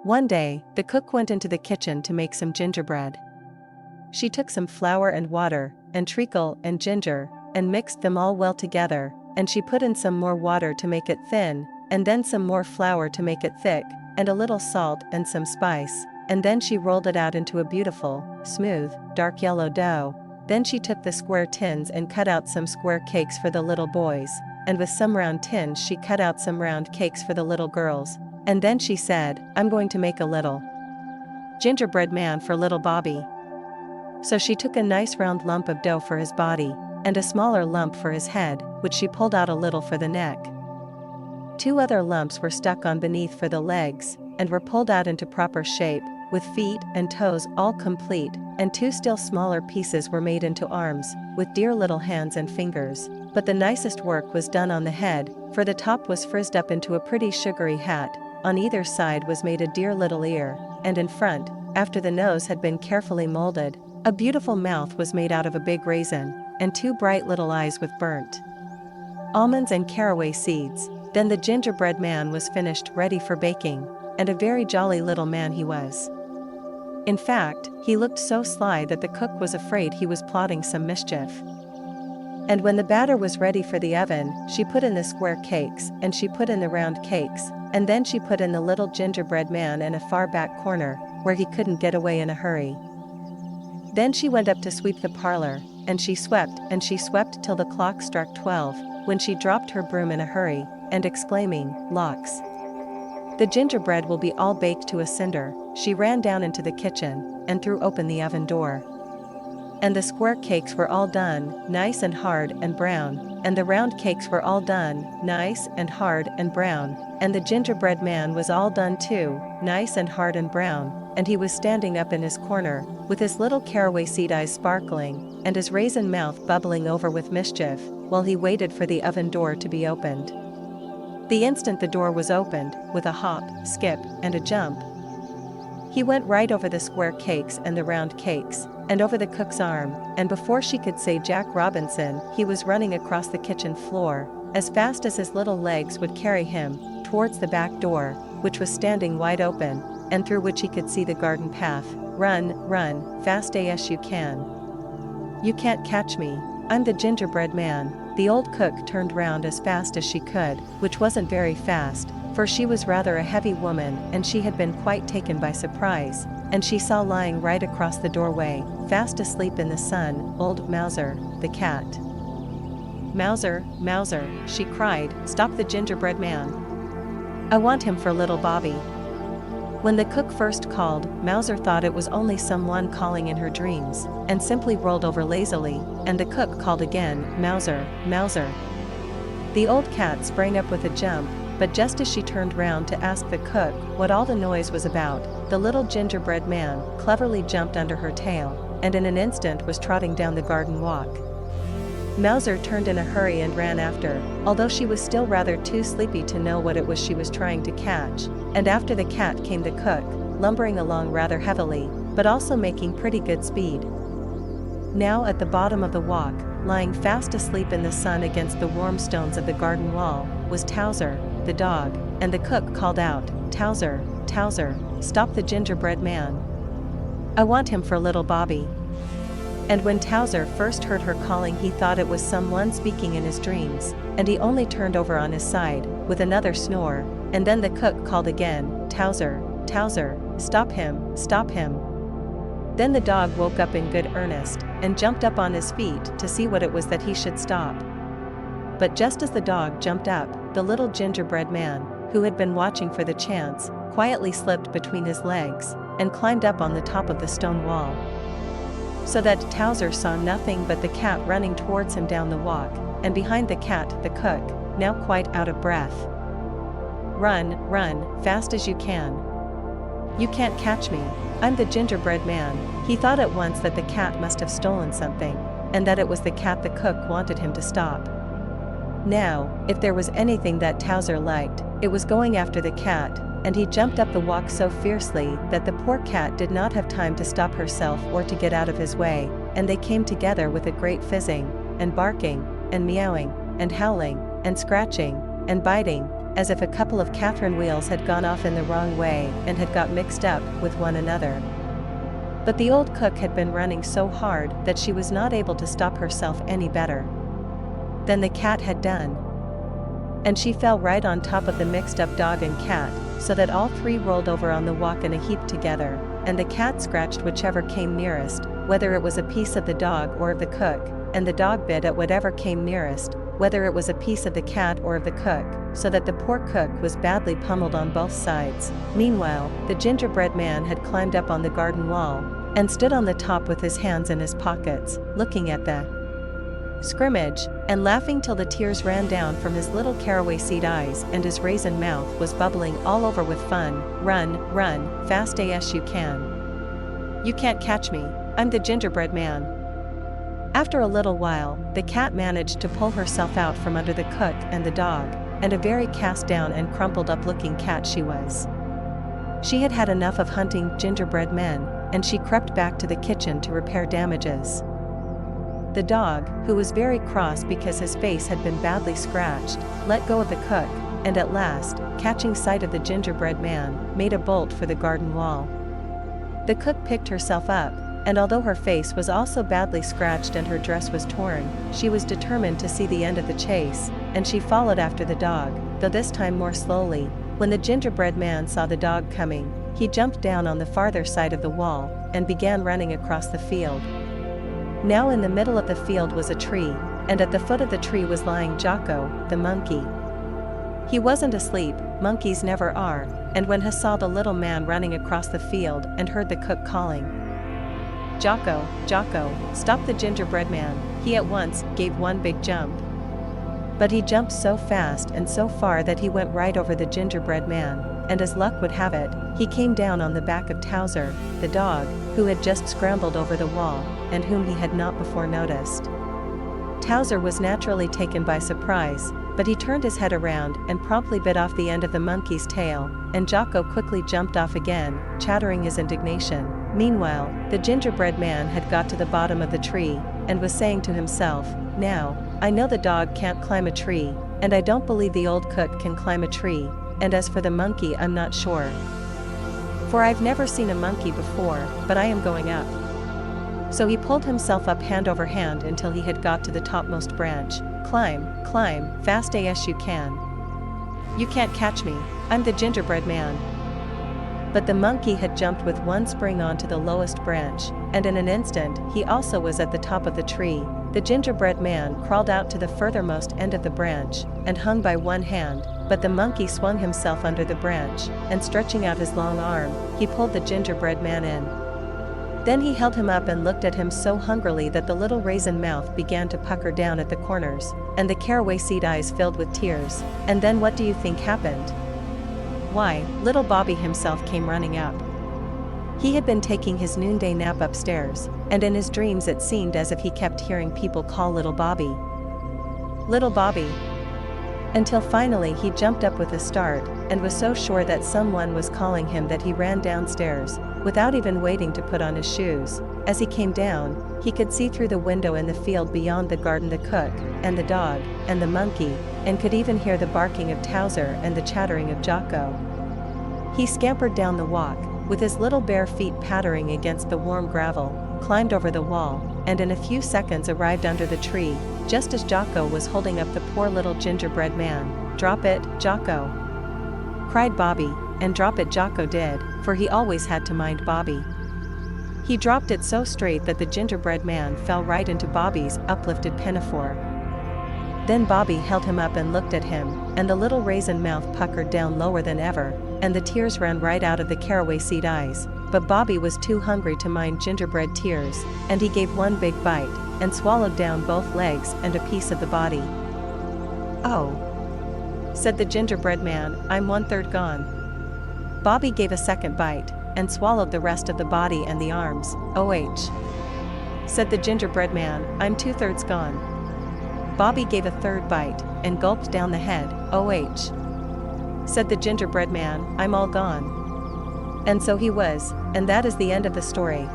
One day, the cook went into the kitchen to make some gingerbread. She took some flour and water, and treacle and ginger, and mixed them all well together, and she put in some more water to make it thin, and then some more flour to make it thick, and a little salt and some spice, and then she rolled it out into a beautiful, smooth, dark yellow dough. Then she took the square tins and cut out some square cakes for the little boys, and with some round tins she cut out some round cakes for the little girls, and then she said, "I'm going to make a little gingerbread man for little Bobby." So she took a nice round lump of dough for his body, and a smaller lump for his head, which she pulled out a little for the neck. 2 other lumps were stuck on beneath for the legs, and were pulled out into proper shape, with feet and toes all complete, and 2 still smaller pieces were made into arms, with dear little hands and fingers. But the nicest work was done on the head, for the top was frizzed up into a pretty sugary hat, on either side was made a dear little ear, and in front, after the nose had been carefully molded, a beautiful mouth was made out of a big raisin, and 2 bright little eyes with burnt almonds and caraway seeds. Then the gingerbread man was finished, ready for baking, and a very jolly little man he was. In fact, he looked so sly that the cook was afraid he was plotting some mischief. And when the batter was ready for the oven, she put in the square cakes, and she put in the round cakes, and then she put in the little gingerbread man in a far back corner, where he couldn't get away in a hurry. Then she went up to sweep the parlor, and she swept till the clock struck 12, when she dropped her broom in a hurry, and exclaiming, "Locks! The gingerbread will be all baked to a cinder," she ran down into the kitchen, and threw open the oven door. And the square cakes were all done, nice and hard and brown, and the round cakes were all done, nice and hard and brown, and the gingerbread man was all done too, nice and hard and brown, and he was standing up in his corner, with his little caraway seed eyes sparkling, and his raisin mouth bubbling over with mischief, while he waited for the oven door to be opened. The instant the door was opened, with a hop, skip, and a jump, he went right over the square cakes and the round cakes, and over the cook's arm, and before she could say Jack Robinson, he was running across the kitchen floor, as fast as his little legs would carry him, towards the back door, which was standing wide open, and through which he could see the garden path. "Run, run, fast as you can. You can't catch me, I'm the gingerbread man." The old cook turned round as fast as she could, which wasn't very fast, for she was rather a heavy woman and she had been quite taken by surprise, and she saw lying right across the doorway, fast asleep in the sun, old Mouser, the cat. "Mouser, Mouser," she cried, "stop the gingerbread man. I want him for little Bobby." When the cook first called, Mouser thought it was only someone calling in her dreams, and simply rolled over lazily, and the cook called again, "Mouser, Mouser." The old cat sprang up with a jump, but just as she turned round to ask the cook what all the noise was about, the little gingerbread man cleverly jumped under her tail, and in an instant was trotting down the garden walk. Mouser turned in a hurry and ran after, although she was still rather too sleepy to know what it was she was trying to catch, and after the cat came the cook, lumbering along rather heavily, but also making pretty good speed. Now at the bottom of the walk, lying fast asleep in the sun against the warm stones of the garden wall, was Towser, the dog, and the cook called out, "Towser, Towser, stop the gingerbread man. I want him for little Bobby." And when Towser first heard her calling, he thought it was someone speaking in his dreams, and he only turned over on his side, with another snore, and then the cook called again, "Towser, Towser, stop him, stop him." Then the dog woke up in good earnest, and jumped up on his feet to see what it was that he should stop. But just as the dog jumped up, the little gingerbread man, who had been watching for the chance, quietly slipped between his legs, and climbed up on the top of the stone wall, so that Towser saw nothing but the cat running towards him down the walk, and behind the cat the cook, now quite out of breath. "Run, run, fast as you can. You can't catch me, I'm the gingerbread man." He thought at once that the cat must have stolen something, and that it was the cat the cook wanted him to stop. Now, if there was anything that Towser liked, it was going after the cat, and he jumped up the walk so fiercely that the poor cat did not have time to stop herself or to get out of his way, and they came together with a great fizzing, and barking, and meowing, and howling, and scratching, and biting, as if a couple of Catherine wheels had gone off in the wrong way and had got mixed up with one another. But the old cook had been running so hard that she was not able to stop herself any better than the cat had done. And she fell right on top of the mixed-up dog and cat, so that all three rolled over on the walk in a heap together, and the cat scratched whichever came nearest, whether it was a piece of the dog or of the cook, and the dog bit at whatever came nearest, whether it was a piece of the cat or of the cook, so that the poor cook was badly pummeled on both sides. Meanwhile, the gingerbread man had climbed up on the garden wall, and stood on the top with his hands in his pockets, looking at the scrimmage, and laughing till the tears ran down from his little caraway seed eyes, and his raisin mouth was bubbling all over with fun. Run, run, fast as you can. You can't catch me, I'm the gingerbread man. After a little while, the cat managed to pull herself out from under the cook and the dog, and a very cast down and crumpled up looking cat she was. She had had enough of hunting gingerbread men, and she crept back to the kitchen to repair damages. The dog, who was very cross because his face had been badly scratched, let go of the cook, and at last, catching sight of the gingerbread man, made a bolt for the garden wall. The cook picked herself up, and although her face was also badly scratched and her dress was torn, she was determined to see the end of the chase, and she followed after the dog, though this time more slowly. When the gingerbread man saw the dog coming, he jumped down on the farther side of the wall, and began running across the field. Now in the middle of the field was a tree, and at the foot of the tree was lying Jocko, the monkey. He wasn't asleep, monkeys never are, and when he saw the little man running across the field and heard the cook calling, "Jocko, Jocko, stop the gingerbread man," he at once gave one big jump. But he jumped so fast and so far that he went right over the gingerbread man, and as luck would have it, he came down on the back of Towser, the dog, who had just scrambled over the wall, and whom he had not before noticed. Towser was naturally taken by surprise, but he turned his head around and promptly bit off the end of the monkey's tail, and Jocko quickly jumped off again, chattering his indignation. Meanwhile, the gingerbread man had got to the bottom of the tree, and was saying to himself, "Now, I know the dog can't climb a tree, and I don't believe the old cook can climb a tree, and as for the monkey I'm not sure. For I've never seen a monkey before, but I am going up." So he pulled himself up hand over hand until he had got to the topmost branch. "Climb, climb, fast as you can. You can't catch me, I'm the gingerbread man." But the monkey had jumped with one spring onto the lowest branch, and in an instant he also was at the top of the tree. The gingerbread man crawled out to the furthermost end of the branch, and hung by one hand, but the monkey swung himself under the branch, and stretching out his long arm, he pulled the gingerbread man in. Then he held him up and looked at him so hungrily that the little raisin mouth began to pucker down at the corners, and the caraway seed eyes filled with tears. And then what do you think happened? Why, little Bobby himself came running up. He had been taking his noonday nap upstairs, and in his dreams it seemed as if he kept hearing people call little Bobby, "Little Bobby," until finally he jumped up with a start, and was so sure that someone was calling him that he ran downstairs, without even waiting to put on his shoes. As he came down, he could see through the window in the field beyond the garden the cook, and the dog, and the monkey, and could even hear the barking of Towser and the chattering of Jocko. He scampered down the walk, with his little bare feet pattering against the warm gravel, climbed over the wall, and in a few seconds arrived under the tree, just as Jocko was holding up the poor little gingerbread man. "Drop it, Jocko!" cried Bobby, and drop it Jocko did, for he always had to mind Bobby. He dropped it so straight that the gingerbread man fell right into Bobby's uplifted pinafore. Then Bobby held him up and looked at him, and the little raisin mouth puckered down lower than ever, and the tears ran right out of the caraway seed eyes. But Bobby was too hungry to mind gingerbread tears, and he gave one big bite, and swallowed down both legs and a piece of the body. "Oh," said the gingerbread man, "I'm 1/3 gone." Bobby gave a second bite, and swallowed the rest of the body and the arms. "Oh," said the gingerbread man, "I'm 2/3 gone." Bobby gave a third bite, and gulped down the head. "Oh," said the gingerbread man, "I'm all gone." And so he was, and that is the end of the story.